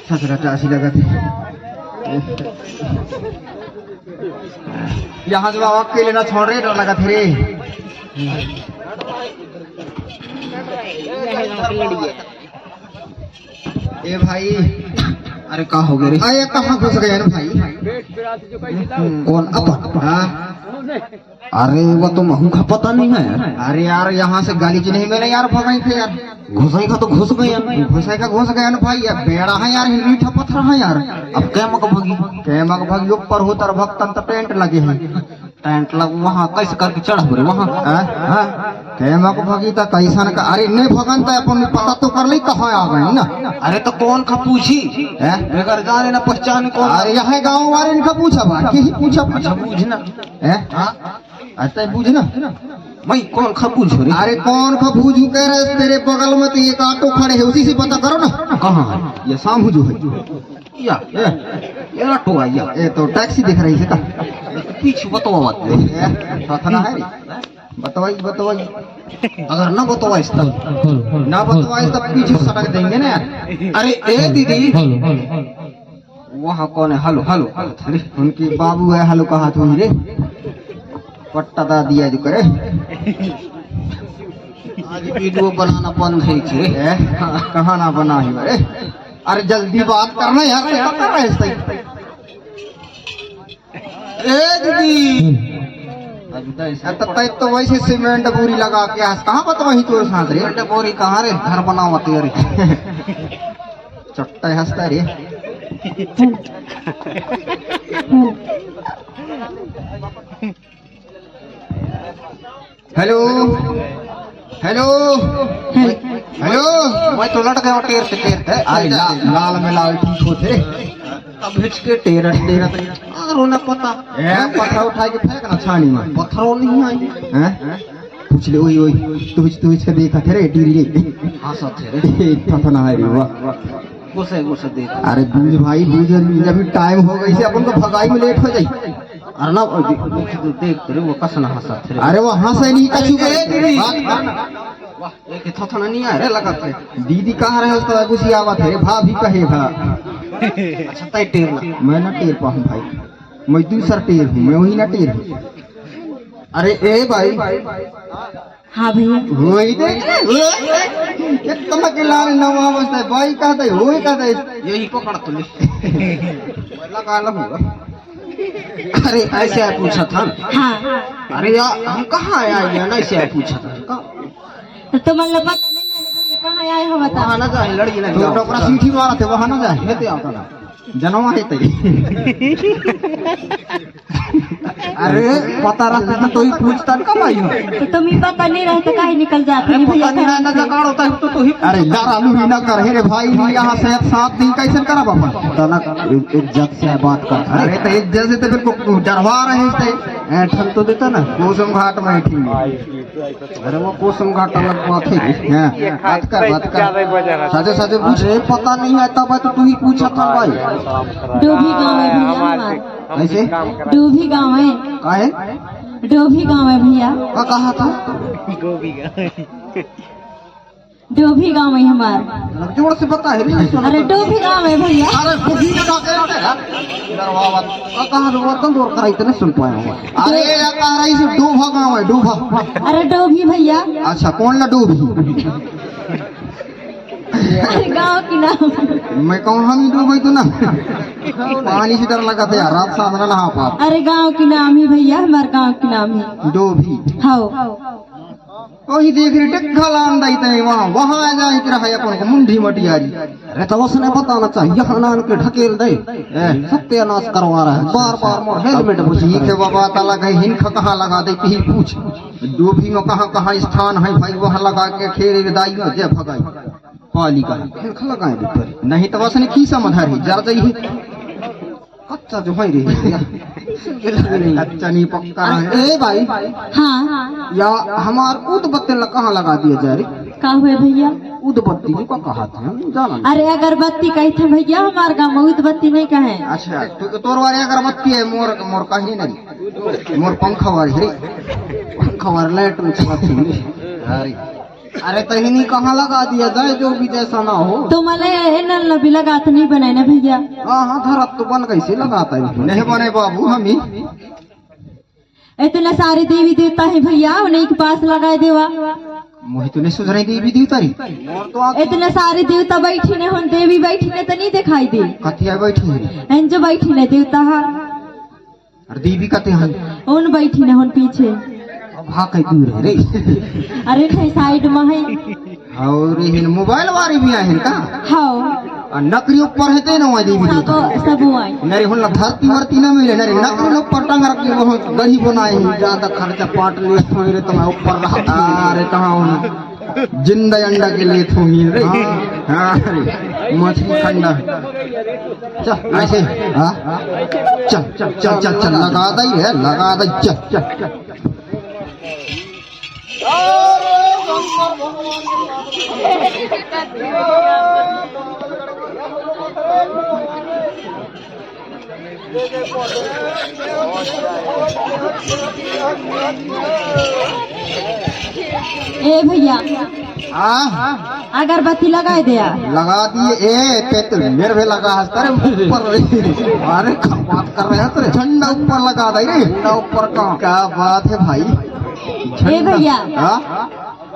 ससुराटा ऐसी लगा थी यहाँ जो अकेले ना छोड़ रहे डर लगा थे रे। ए भाई अरे कहाँ हो गए रे? अरे कहाँ घुस गए ना भाई? कौन अपन? हाँ अरे वो तो महू का पता नहीं है यार। अरे यार यहाँ से गाली जी नहीं मिले यार, भगाई थे यार। घुसाई का तो घुस गए यार, घुसाई का घुस गया ना भाई। अब बेड़ा है यार, मीठा पत्थर है यार। अब कैमक भगी ऊपर होतर भक्तन तो टेंट लगे हैं। टेंट लग वहाँ कैसे करके चढ़ रे वहाँ? कैमक भगी तो कैसन का? अरे नहीं भगन तो अपन पता तो कर ली कहाँ आ गए ना। अरे तो कौन का पूछी बेगर जाने ना पहचान कौन? अरे यहाँ गाँव वाले इनका पूछा बाकी ही पूछा पूछना अच्छा पूछना मैं कौन खबूज हो? अरे कौन खबूज कह रहे? तेरे बगल में तो एक ऑटो खड़े है, उसी से पता करो ना। कहाँ है ये? सामू जो है या ये ऑटो है या ये तो टैक्सी दिख रही है का? पीछे बताओ मत थाना है बतावाई अगर ना बतावाइस तो पीछे सटक देंगे ना। अरे ए दीदी वहाँ कौन है? हेलो हेलो अरे उनकी बाबू है। हेलो कहा तू रे? पट्टा दा दिया जो करे आज वीडियो बनाना बंद है छे। कहाँ ना बना ही अरे? अरे जल्दी बात करना यार, क्या कर रहे हैं? ए दीदी तो वैसे सीमेंट बोरी लगा के कहाँ बता वही तो साथ रे? सीमेंट बोरी कहाँ रे? घर बनाओ तेरे चट्टा हंसता रे। हेलो हेलो हेलो मैं तो लट गया टेर से टेर। अरे लाल में लाल ठीक होते अब हिच के टेर रोना पता पत्थर उठा के फेंक ना छानी में। पत्थर नहीं आई पूछ ले ओई तू इसके देखा थे रे टीरी रे? हंसा थे रे थथना है रे वाह गुस्से देख। अरे बूझ भाई बूझ, अभी टाइम हो गई से अपन को भगाई में लेट हो जाई। अरे ना देख रे वो कसना हंसा थे। अरे वो हंसा नहीं कछु दीदी वाह एक थथना नहीं आ रे लगा थे। दीदी कहाँ रहे उसका गुस्सी आवा थे? भाभी कहे भा अच्छा तय टेर ना मैं ना टेर पाऊँ भाई, मैं दूसरा टेर हूँ, मैं वही ना टेर हूँ। अरे ए भाई हाँ भैया वही देख तुम के लाल नवा बसता है भाई कहता है वही कहता है यही पकड़ तो लगा लगूंगा। अरे ऐसे पूछा था। हाँ अरे यार हम कहाँ आए ना ऐसे पूछा था तो तुम्हारा पता नहीं कहाँ आए हो? बता वहाँ ना जाए लड़की ना तो डॉक्टर सीठी मारा थे वहाँ ना जाए हेते आता ना जनवा हेते। अरे पता रहता तो ही पूछता कब आई हो? तो तुम ही पता नहीं रहता काहे निकल जाते भैया ना जगाड़ होता है तो ही। अरे यार लू ना कर रे भाई यहाँ से साथ दिन कैसे करा बाबा तना इज्जत से बात कर। अरे तो इज्जत से तो फिर को डरवा रहे हैं ठन तो देता ना कोसम घाट में ठीक। अरे वो कोसम घाट अलग बात है। बात कर सजे पूछे पता नहीं है तब तो तू ही पूछा था भाई। डोभी गाँव है भैया हमारा। ऐसे डोभी गाँव है काहे? डोभी गाँव है भैया। कहा था? डोभी गाँव है हमारा। जोर से बता है। अरे डोभी गाँव है भैया। अरे बुद्धि बता के कहाँ तो जोर कराई तो नहीं सुन पाया हुआ। अरे या कह रही से डोभा गाँव है डोभा। अरे डोभी भैया। अच्छा कौन ना डोभी? अरे गाँव की नाम मैं कौन हम डूबे तो ना पानी से डर लगा था यार रात साधना नहा पा। अरे गाँव की नाम है भैया, हमारे गाँव की नाम है डोभी। हाँ वही देख रही टेक्खा लान दाई तने वहाँ आ जाए कि रहा अपन को मुंडी मटियारी। अरे तो उसने बताना चाहिए यहाँ नान के ढकेल दे सत्यानाश करवा रहा है बार बार हेलमेट ठीक है बाबा ताला गए हिंख कहाँ लगा दे कि पूछ डोभी में कहाँ कहाँ स्थान है भाई वहाँ लगा के खेल दाई में जय भगाई पाली का लगाए नहीं तो बस ने की समझ है जरा जाइए कच्चा जो है रे अच्छा नहीं पक्का है। ए भाई हाँ या हमार उदबत्ती कहाँ लगा दिया जा रे? का हुए भैया? उदबत्ती को कहा था जाना। अरे अगरबत्ती कही थे भैया, हमारे गाँव में उदबत्ती नहीं कहे। अच्छा तो तोर वाले अगरबत्ती है मोर मोर कही नहीं मोर पंखा वाली है पंखा वाली लाइट में चलाती अरे तहिनी कहाँ लगा दिया जाए जो भी जैसा ना हो। तो मला नल नबी लगात नहीं बनाए ना भैया। हाँ धरत तो बन कैसे लगाता है नहीं बने बाबू हम इतना सारे देवी देवता है भैया उन्हीं के पास लगाए देवा। मोहित तूने सुधरे देवी देवता री इतने सारे देवता बैठी ने हम देवी बैठी ने तो नहीं दिखाई दे। कथिया बैठी है जो बैठी ने देवता है और देवी कते हैं उन बैठी ने हम पीछे भाग के दूर है रे। अरे नहीं साइड में है और इन मोबाइल वाले भी आए हैं का हाँ नकरी ऊपर है ते ना देवी सब आई नरे हुन धरती मरती ना मिले नरे नकरी ऊपर टंग रख के वो गढ़ी बनाए हैं ज्यादा खर्चा पाट लिए थोड़े तो मैं ऊपर रहता अरे कहां हूं जिंदा अंडा के लिए थो मिल रे हां अरे मछली ठंडा चल ऐसे हां चल चल चल चल चल लगा दई है लगा दई चल चल ए भैया अगरबत्ती लगाए दिया लगा दिए ए पेट मेरे भी लगा हंसता ऊपर अरे बात कर रहे हैं तो झंडा ऊपर लगा दे झंडा ऊपर का क्या बात है भाई ए भैया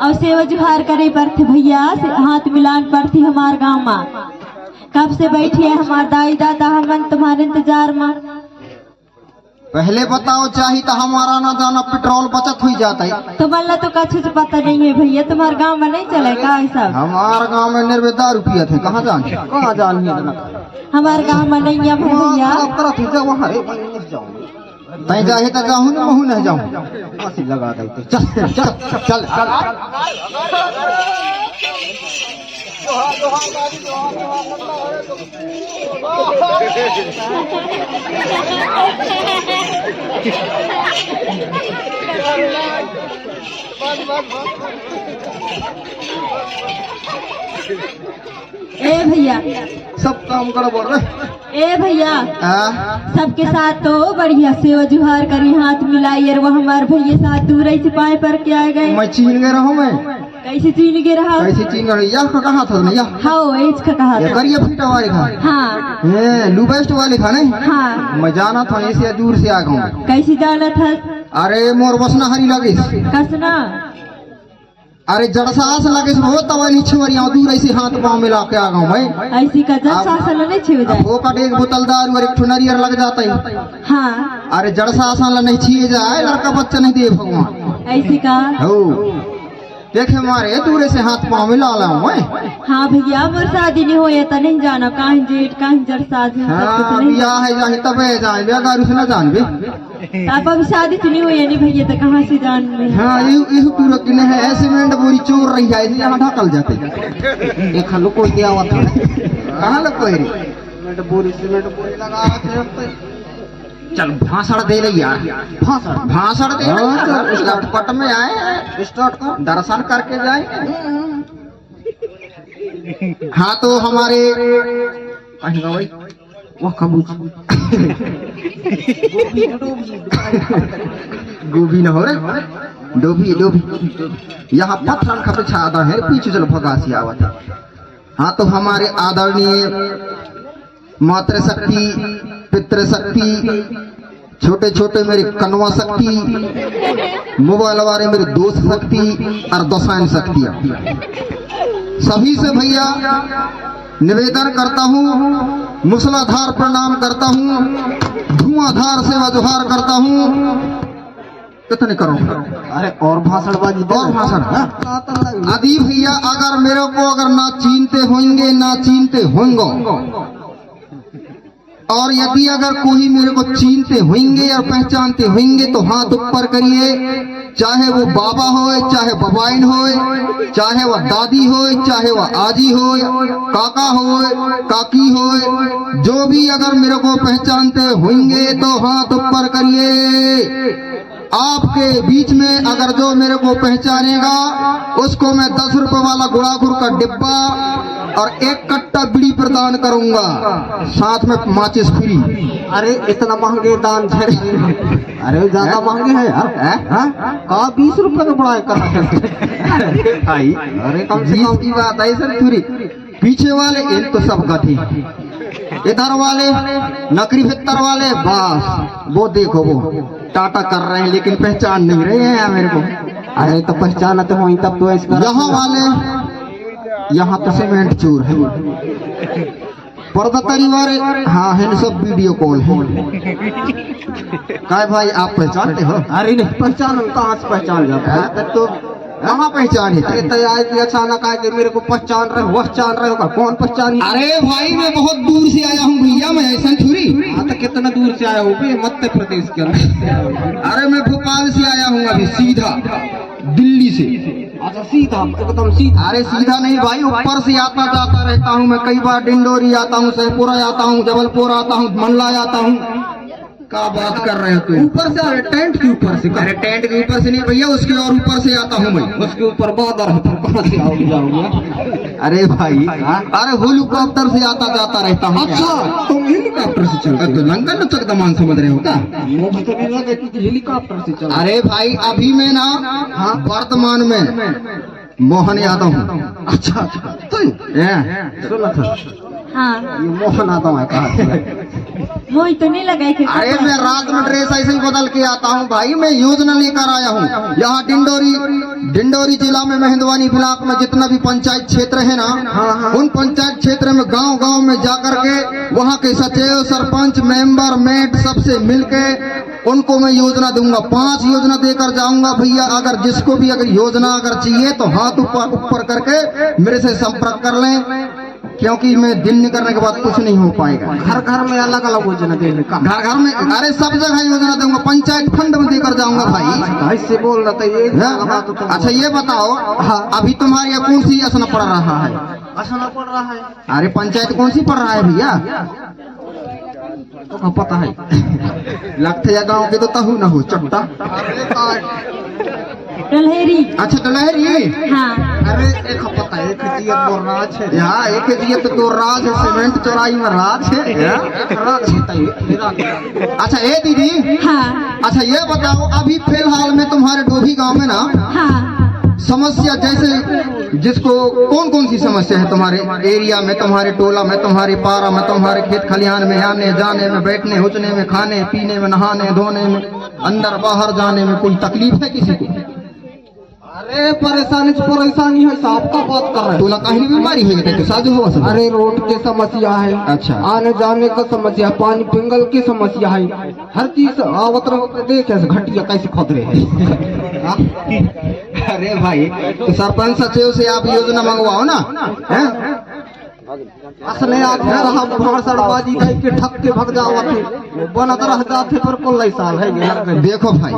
और सेवा जुहार करे पर थे भैया हाथ मिलान पर थी हमारे गाँव में कब से बैठी है हमारे दाई दादा हम तुम्हारे इंतजार में। पहले बताओ चाहिए तो हमारा ना जाना पेट्रोल बचत हुई जाता है। तो मल्ला तो कछु से पता नहीं है भैया तुम्हारे गांव में नहीं चलेगा ऐसा। हमारे गांव में निर्वे दारू पिया थे कहाँ जान हमारे गांव में नहीं है भैया तय जाए तो जाऊँ ना महू नहीं जाऊँ लगा दे चल चल चल चल ए भैया सब काम गड़बड़ रहे। ए भैया सबके साथ तो बढ़िया सेवा जुहार करी हाथ मिलाई और वो हमारे भैया साथ दूर ऐसे पाए पर के आ गए। मैं चीन गए रहा मैं कैसे चीन के रहा कैसे चीन गए या कहाँ था ना या हाँ एज का कहा था करिए फीटा वाले खा हाँ लूबेस्ट वाले खा नहीं हाँ मैं जाना था ऐसे दूर से आ गया। कैसे जाना था? अरे मोर बसना हरी लगे कसना अरे जड़सास लगे हो तब निछवरिया दूर ऐसे हाथ पाँव मिला के आ गया मैं ऐसी का जड़सास नहीं छिव जाए वो कट एक बोतल दारू और एक ठुनरियर लग जाता है। हाँ अरे जड़सास नहीं छिए जाए लड़का बच्चा नहीं दे भगवान ऐसी का हो देखे मारे दूर से हाथ पाँव मिला ला मैं। हाँ भैया मोर शादी नहीं होया तो नहीं जाना कहीं जेठ कहीं जड़सास ब्याह है जाए तब जाए बेगारू से न जानबे आप अभी शादी तो नहीं हुई नहीं भैया तो कहाँ से जान में। हाँ ये पूरा किने है सीमेंट बोरी चोर रही है यहाँ ढकल जाते एक हल्लो कोई दिया हुआ था कहाँ लग कोई सीमेंट बोरी लगा चल भाषण दे रही यार भाषण दे लटपट में आए स्टार्ट कर दर्शन करके जाए। हाँ तो हमारे वो कबूतर गोभी न हो रहे डोभी डोभी यहाँ पत्थर का पीछा आधा है पीछे चलो भगासी आवत है। हाँ तो हमारे आदरणीय मातृशक्ति पितृशक्ति छोटे छोटे मेरे कनवा शक्ति मोबाइल वाले मेरे दोस्त शक्ति और दसायन शक्तियाँ सभी से भैया निवेदन करता हूँ मूसलाधार प्रणाम करता हूँ धुआंधार सेवा जुहार करता हूँ। कितने करो अरे और भाषणबाजी और भाषण आदि भैया अगर मेरे को अगर ना चीनते होंगे और यदि अगर कोई मेरे को चीनते होंगे और पहचानते होंगे तो हाथ ऊपर करिए। चाहे वो बाबा हो चाहे बबाइन हो चाहे वह दादी हो चाहे वह आजी हो काका हो काकी हो जो भी अगर मेरे को पहचानते होंगे तो हाथ ऊपर करिए। आपके बीच में अगर जो मेरे को पहचानेगा उसको मैं 10 रुपए वाला गुड़ाखुर का डिब्बा और 1 कट्टा बीड़ी प्रदान करूंगा, साथ में माचिस फ्री। अरे इतना महंगे दान है? अरे ज्यादा महंगे है यार। का 20 रुपए का बड़ा कर भाई अरे कम से 20 कम की बात है सर थोड़ी। पीछे वाले इन तो सब गधी, इधर वाले नकरी फित्तर वाले बस वो देखो वो टाटा कर रहे हैं लेकिन पहचान नहीं रहे हैं मेरे को। अरे तो पहचाना तो हुई तब तो इसका। यहाँ वाले यहाँ तो सीमेंट चूर है, पर्वतरी वाले हाँ है सब वीडियो कॉल है। काय भाई आप पहचानते हो? अरे नहीं पहचान, कहाँ से पहचान जाता है? तो कहाँ पहचान है? अरे तैयार की अचानक आए कि मेरे को पहचान रहे हो, पहचान रहे होगा, कौन पहचान? अरे भाई मैं बहुत दूर से आया हूँ भैया, मैं ऐसा थोड़ी। हाँ तो कितना दूर से आया हो बे? मध्य प्रदेश के अंदर। अरे मैं भोपाल से आया हूँ अभी सीधा दिल्ली से। अच्छा सीधा एकदम सीधा? अरे सीधा नहीं भाई, ऊपर से आता जाता रहता हूँ मैं, कई बार डिंडोरी आता हूँ, सहपुरा आता हूँ, जबलपुर आता हूँ, मंडला आता हूँ। क्या बात कर रहे हो तुम? ऊपर से? अरे टेंट के ऊपर से? अरे टेंट के ऊपर से नहीं भैया, उसके और ऊपर से आता हूँ मैं। उसके ऊपर बादल है, तुम कहाँ से आओगे जाओगे? अरे भाई अरे हेलीकॉप्टर से आता जाता रहता हूँ। अच्छा तुम हेलीकॉप्टर से चलते हो? तो लंका लचक दमान समझ रहे हो क्या? मुझे तो नहीं लगा कि हेलीकॉप्टर से चल। अरे भाई अभी मैं ना वर्तमान में मोहन यादव हूँ। अच्छा अच्छा सुना था हाँ ये मोहन यादव है कहा? मोई तो नहीं लगा कि अरे मैं रात में ड्रेस ऐसे ही बदल के आता हूँ भाई, मैं योजना लेकर आया हूँ। यहाँ डिंडोरी जिला में मेहंदवानी ब्लॉक में जितना भी पंचायत क्षेत्र है ना, उन पंचायत क्षेत्र में गांव में जाकर के वहाँ के सचिव, सरपंच, मेंबर, मेट सबसे मिलके उनको मैं योजना दूंगा। 5 योजना देकर जाऊंगा भैया। अगर जिसको भी अगर योजना अगर चाहिए तो हाथ ऊपर करके मेरे से संपर्क कर लें, क्योंकि मैं दिन निकलने के बाद कुछ नहीं हो पाएगा। घर घर में अलग अलग योजना देने का? घर घर में अरे सब जगह योजना दूंगा, पंचायत फंड में देकर जाऊंगा भाई। ऐसे बोल रहा था ये। अच्छा ये बताओ अभी तुम्हारे यहाँ कौन सी असना पड़ रहा है? असना पड़ रहा है? अरे पंचायत कौन सी पड़ रहा है भैया? तो पता है लगते या गाँव के तो तहु न हो चट्टा। डलहेरी। अच्छा डलहरी। हाँ अरे एक पता है, एक जियत बोल राज है यहाँ, एक जियत तो राज है, सीमेंट चौराई में राज है। अच्छा ए दीदी, हाँ अच्छा ये बताओ अभी फिलहाल में तुम्हारे डोभी गांव में ना हाँ समस्या जैसे जिसको कौन सी समस्या है तुम्हारे एरिया में, तुम्हारे टोला में, तुम्हारे पारा में, तुम्हारे खेत खलिहान में, आने जाने में, बैठने हुचने में, खाने पीने में, नहाने धोने में, अंदर बाहर जाने में कोई तकलीफ है किसी को? अरे परेशानी है साहब, का बात कर रहे हैं? टोला कहीं बीमारी है तो साजू हो सकता? अरे रोड की समस्या है, अच्छा आने जाने का समस्या, पानी पिंगल की समस्या है, हर चीज आवत रहो देख घटिया कैसे खोद रहे हैं। अरे भाई तो सरपंच सचिव से आप योजना मंगवाओ ना। असने आदमी साहब भाषणबाजी के ठक के भग जावा थे, बनत रह जाते पर कोई साल है। देखो भाई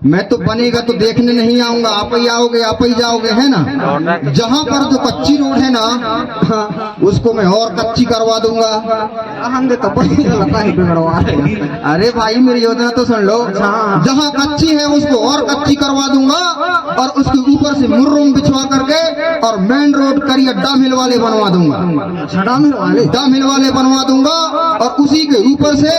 मैं तो बनेगा तो देखने नहीं आऊंगा, आप ही आओगे आप ही जाओगे, है ना? जहाँ पर जो कच्ची रोड है ना उसको मैं और कच्ची करवा दूंगा। हमने तो बिगड़वा। अरे भाई मेरी योजना तो सुन लो, जहाँ कच्ची है उसको और कच्ची करवा दूंगा और उसके ऊपर से मुर्रुम बिछवा करके और मेन रोड करिए डामिल वाले बनवा दूंगा। डामिल वाले बनवा दूंगा और उसी के ऊपर से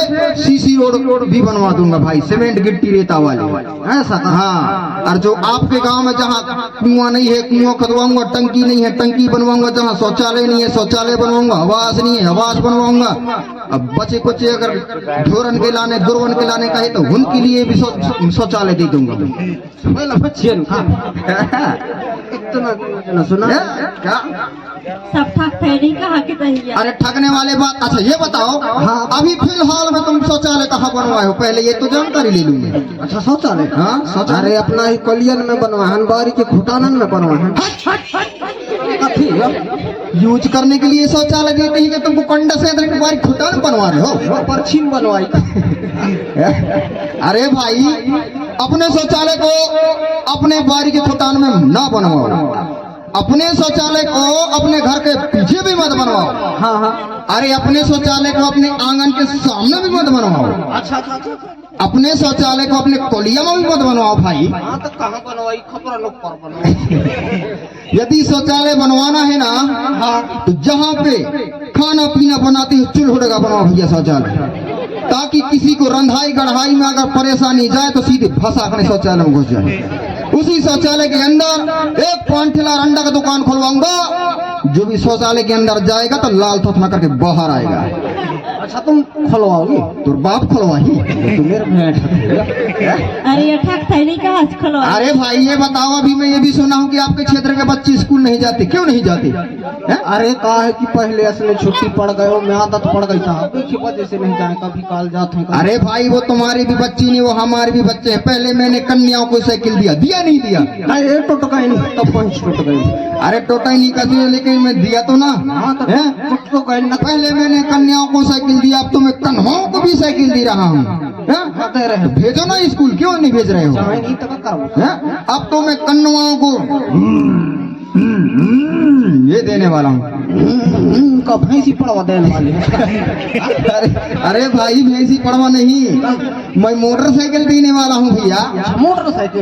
सीसी रोड भी बनवा दूंगा भाई, सीमेंट गिट्टी रेता वाले। ऐसा? हाँ। और जो आपके गांव में जहाँ कुआं नहीं है कुआं खुदवाऊंगा, टंकी नहीं है टंकी बनवाऊंगा, जहाँ शौचालय नहीं है शौचालय बनवाऊंगा, आवास नहीं है आवास बनवाऊंगा। अब बचे कुचे अगर ढोरन के लाने दुर्वन के लाने कहे तो उनके लिए भी शौचालय दे दूंगा। इतना सुना क्या? सब ठग फैड़ी कहा के दहिया। अरे ठगने वाले बात। अच्छा ये बताओ अभी फिलहाल में तुम शौचालय कहाँ बनवाए हो? पहले ये तो जानकारी ले लूंगे। अच्छा शौचालय? हाँ शौचालय अरे अपना ही कलियन में बनवाए, बारी के घुटानन में बनवाए। यूज करने के लिए शौचालय देते ही कि तुमको कंडा से बारी घुटान बनवा रहे हो? परछीन बनवाई। अरे भाई अपने शौचालय को अपने बारी के खुटान में ना बनवाओ, अपने शौचालय को अपने घर के पीछे भी मत बनवाओ। हाँ हाँ। अरे अपने शौचालय को अपने आंगन के सामने भी मत बनवाओ। अच्छा अच्छा अच्छा। अपने शौचालय को अपने कोलिया में भी मत बनवाओ भाई। हाँ तो कहाँ बनवाई, खबर लोग पर बनवाई। यदि शौचालय बनवाना है ना, हाँ तो जहाँ पे खाना पीना बनाते हो चूल्हे का बनवाओ भैया शौचालय, ताकि किसी को रंधाई गढ़ाई में अगर परेशानी जाए तो सीधे फंसा कर शौचालय में घुस जाए। उसी शौचालय के अंदर एक 5 ठेला अंडा का दुकान खुलवाऊंगा, जो भी शौचालय के अंदर जाएगा तो लाल थपना करके बाहर आएगा। अच्छा तुम खुलवाओगे? तो बाप खुलवाही तो मेरे भेंट अरे ये ठक नहीं कहा खलो। अरे भाई ये बताओ, अभी मैं ये भी सुना हूँ कि आपके क्षेत्र के बच्चे स्कूल नहीं जाते, क्यों नहीं जाते? अरे कहा है कि पहले असले छुट्टी पड़ गए हो, मैं आदत पड़ गई था, की वजह से नहीं जाए, कभी काल जाते हैं। अरे भाई वो तुम्हारी भी बच्ची नहीं, वो हमारे भी बच्चे हैं। पहले मैंने कन्याओं को साइकिल दिया नहीं दिया? नहीं ये टूट गई नहीं, तब पंच टूट गई। अरे टोटा ही नहीं कहती, लेकिन मैं दिया तो ना। हाँ तो टूट तो गई ना। पहले मैंने कन्याओं को साइकिल दिया, अब तो मैं कन्हाओं को भी साइकिल दे रहा हूँ। दे रहे भेजो ना स्कूल, क्यों नहीं भेज रहे हो? चाहे नहीं तो करो। अब तो मैं कन्याओं को ये देने वाला हूँ। का भैंसी पड़वा देने वाली है। अरे भाई भैंसी पड़वा नहीं, मैं मोटरसाइकिल देने वाला हूँ भैया।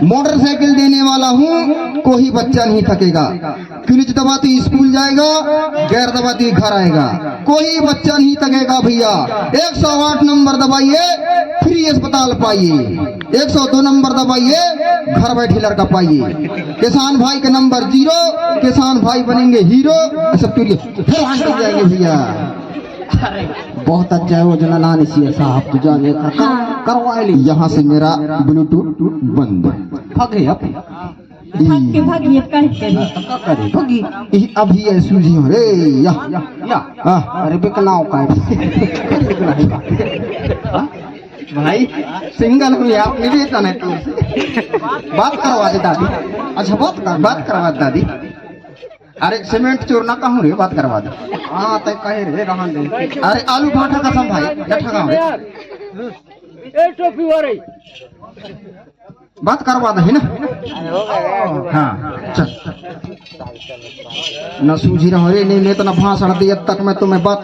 मोटरसाइकिल देने वाला हूँ, कोई बच्चा नहीं थकेगा। क्लिच दबाती स्कूल जाएगा, गैर दबाती घर आएगा, कोई बच्चा नहीं थकेगा भैया। 108 नंबर दबाइए, फ्री अस्पताल पाइए। 102 नंबर दबाइए, घर बैठे लड़का पाइए। किसान भाई का नंबर 0, किसान भाई बनेंगे हीरो। सब फिर जाएंगे भैया। बहुत अच्छा है वो जो नानी सी साहब तो जाने का करवा ली। यहाँ से मेरा ब्लूटूथ बंद। भागे अब भागिए करे भगी अभी ये सूझी हो रे या अरे बिकनाओ का भाई सिंगल हुई आप निवेदन है तुमसे, बात करवा दे दादी। अच्छा बात करवा दे दादी। अरे सीमेंट चोरना कहूँ रे, बात करवा दे। हाँ तय कहे रे रहन दे। अरे आलू भाटा कसम भाई ठगा रे, बात करवा दे ना। हाँ चल, न सूझी रहो रे, नहीं तो न भाषण दिए तक मैं तुम्हें बात